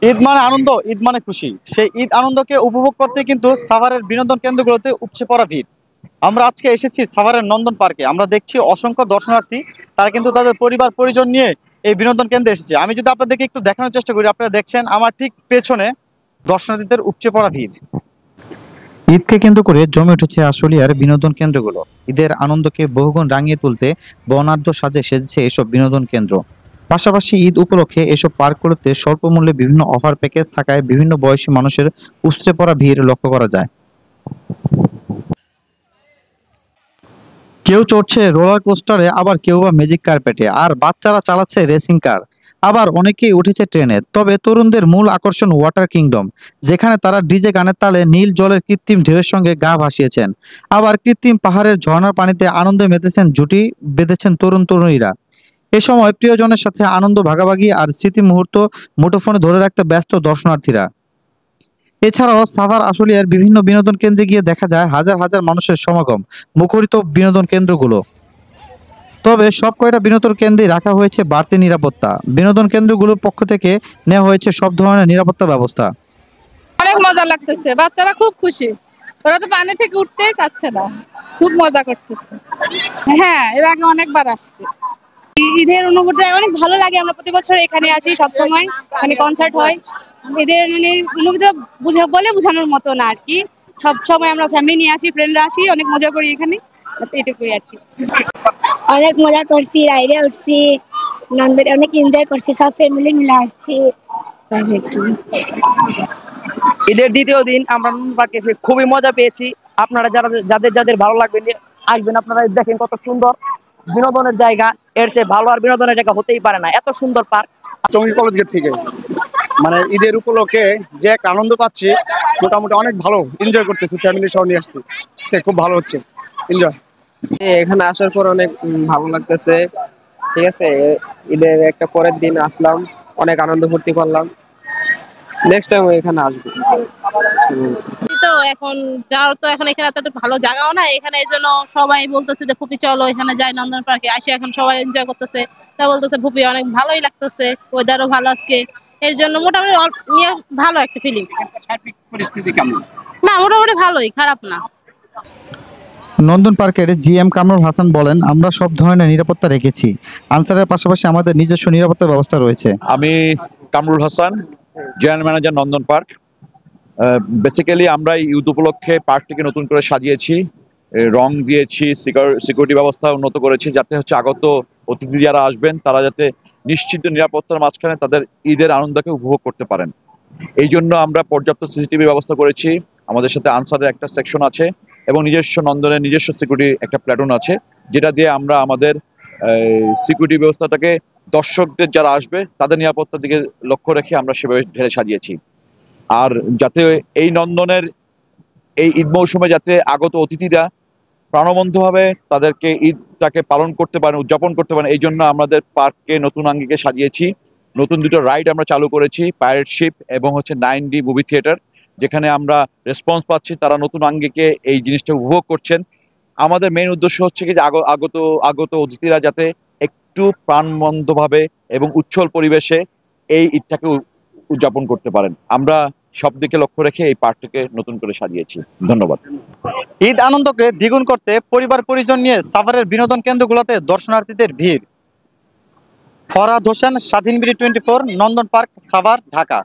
ঈদ মানে আনন্দ, ঈদ মানে খুশি। সেই ঈদ আনন্দকে উপভোগ করতে কিন্তু সাভারের বিনোদন কেন্দ্রগুলোতে উপচে পড়া ভিড়। আমরা আজকে এসেছি সাভারের নন্দন পার্কে। আমরা দেখছি অসংখ্য দর্শনার্থী, তারা কিন্তু তাদের পরিবার পরিজন নিয়ে এই বিনোদন কেন্দ্রে এসেছে। আমি যদি আপনাদেরকে একটু দেখানোর চেষ্টা করি, আপনারা দেখছেন আমার ঠিক পেছনে দর্শনার্থীদের উপচে পড়া ভিড়। ঈদকে কেন্দ্র করে জমে উঠেছে আশুলিয়ার বিনোদন কেন্দ্রগুলো। ঈদের আনন্দকে বহুগুণ রাঙিয়ে তুলতে বর্ণাঢ্য সাজে সেজেছে এসব বিনোদন কেন্দ্র। পাশাপাশি ঈদ উপলক্ষে এসব পার্কগুলোতে স্বল্প মূল্যে বিভিন্ন অফার প্যাকেজ থাকায় বিভিন্ন বয়সী মানুষের উপচে পড়া ভিড় লক্ষ্য করা যায়। কেউ চড়ছে রোলার কোস্টারে, আবার কেউ বা ম্যাজিক কার্পেটে, আর বাচ্চারা চালাচ্ছে রেসিং কার। আবার অনেকেই উঠেছে ট্রেনে। তবে তরুণদের মূল আকর্ষণ ওয়াটার কিংডম, যেখানে তারা ডিজে গানের তালে নীল জলের কৃত্রিম ঢেউয়ের সঙ্গে গা ভাসিয়েছেন। আবার কৃত্রিম পাহাড়ের ঝর্ণার পানিতে আনন্দে মেতেছেন, জুটি বেঁধেছেন তরুণ তরুণীরা। এ সময় প্রিয়জনের সাথে আনন্দ ভাগাভাগি আর স্মৃতি মুহূর্ত মুঠোফোনে ধরে রাখতে ব্যস্ত দর্শনার্থীরা। এছাড়াও সাভার আশুলিয়ার বিভিন্ন বিনোদন কেন্দ্রে গিয়ে দেখা যায় হাজার হাজার মানুষের সমাগম, মুখরিত বিনোদন কেন্দ্রগুলো। তবে সব কয়টা বিনোদন কেন্দ্রেই রাখা হয়েছে বাড়তি নিরাপত্তা। বিনোদন কেন্দ্রগুলোর পক্ষ থেকে নেওয়া হয়েছে সব ধরনের নিরাপত্তা ব্যবস্থা। অনেক মজা লাগতেছে, বাচ্চারা খুব খুশি। ওরা তো পানি থেকে উঠতেই চাচ্ছে না, খুব মজা করতেছে। হ্যাঁ, এর আগে অনেকবার আসছে। ঈদের অনুভূতি অনেক ভালো লাগে। আমরা প্রতি বছর এখানে আসি, সব সময় মানে কনসার্ট হয়। ঈদের মানে অনুভূতি বলে বোঝানোর মতো না আর কি। সব সময় আমরা ফ্যামিলি নিয়ে আসি, ফ্রেন্ডরা আসি, অনেক মজা করি এখানে। বাস এটুকুই আর কি। অনেক মজা করছি, রাইডে উঠছি, নন্দনে অনেক এনজয় করছি, সব ফ্যামিলি মিলে আসছি। বাস একটু। ঈদের দ্বিতীয় দিন আমরা নন্দন পার্কে এসে খুবই মজা পেয়েছি। আপনারা যাদের যাদের ভালো লাগবে আসবেন। আপনারা দেখেন কত সুন্দর বিনোদনের জায়গা। এর চেয়ে ভালো আর বিনোদনের জায়গা হতেই পারে না, এত সুন্দর পার্ক। টঙ্গী কলেজ গেট থেকে মানে ঈদের উপলক্ষে যে এক আনন্দ পাচ্ছি, মোটামুটি অনেক ভালো এনজয় করতেছি, ফ্যামিলি সহ নিয়ে আসছি। খুব ভালো হচ্ছে, এনজয়। এখানে আসার পর অনেক ভালো লাগতেছে। ঠিক আছে, ঈদের একটা পরের দিন আসলাম, অনেক আনন্দ ফুর্তি করলাম। নেক্সট টাইম এখানে আসবো। তো এখন যাওয়ার তো এখন এখানে এত ভালো জায়গাও না এখানে, এই জন্য সবাই বলতেছে যে ফুপি চলো এখানে যাই নন্দন পার্কে আসে। এখন সবাই এনজয় করতেছে, তা বলতেছে ফুপি অনেক ভালোই লাগতেছে, ওয়েদারও ভালো আজকে। এর জন্য মোটামুটি নিয়ে ভালো একটা ফিলিং। সার্বিক পরিস্থিতি কেমন? না, মোটামুটি ভালোই, খারাপ না। নন্দন পার্কের জিএম কামরুল হাসান বলেন, আমরা সব ধরনের নিরাপত্তা রেখেছি। আনসারের পাশাপাশি আমাদের নিজস্ব নিরাপত্তা ব্যবস্থা রয়েছে। আমি কামরুল হাসান, জেনারেল ম্যানেজার নন্দন পার্ক। বেসিক্যালি আমরা ঈদ উপলক্ষে পার্কটিকে নতুন করে সাজিয়েছি, রং দিয়েছি, সিকিউরিটি ব্যবস্থা উন্নত করেছি, যাতে হচ্ছে আগত অতিথি যারা আসবেন তারা যাতে নিশ্চিত নিরাপত্তার মাঝখানে তাদের ঈদের আনন্দকে উপভোগ করতে পারেন। এই জন্য আমরা পর্যাপ্ত সিসিটিভি ব্যবস্থা করেছি। আমাদের সাথে আনসারের একটা সেকশন আছে এবং নিজস্ব নন্দনের নিজস্ব সিকিউরিটি একটা প্ল্যাটুন আছে, যেটা দিয়ে আমরা আমাদের সিকিউরিটি ব্যবস্থাটাকে দর্শকদের যারা আসবে তাদের নিরাপত্তার দিকে লক্ষ্য রেখে আমরা সেভাবে ঢেলে সাজিয়েছি। আর যাতে এই নন্দনের এই ঈদ মৌসুমে যাতে আগত অতিথিরা প্রাণবন্তভাবে তাদেরকে ঈদটাকে পালন করতে পারেন, উদযাপন করতে পারেন, এই জন্য আমাদের পার্ককে নতুন আঙ্গিকে সাজিয়েছি। নতুন দুটো রাইড আমরা চালু করেছি, পাইরেট শিপ এবং হচ্ছে 9D মুভি থিয়েটার, যেখানে আমরা রেসপন্স পাচ্ছি, তারা নতুন আঙ্গিকে এই জিনিসটা উপভোগ করছেন। আমাদের মেইন উদ্দেশ্য হচ্ছে কি যে আগত আগত অতিথিরা যাতে একটু প্রাণবন্তভাবে এবং উচ্ছল পরিবেশে এই ঈদটাকে উদযাপন করতে পারেন। আমরা সব দিকে লক্ষ্য রেখে এই পার্কটিকে নতুন করে সাজিয়েছি। ধন্যবাদ। ঈদ আনন্দকে দ্বিগুণ করতে পরিবার পরিজন নিয়ে সাভারের বিনোদন কেন্দ্রগুলোতে দর্শনার্থীদের ভিড়। ফরহাদ হোসেন, স্বাধীন বিডি 24, নন্দন পার্ক, সাভার, ঢাকা।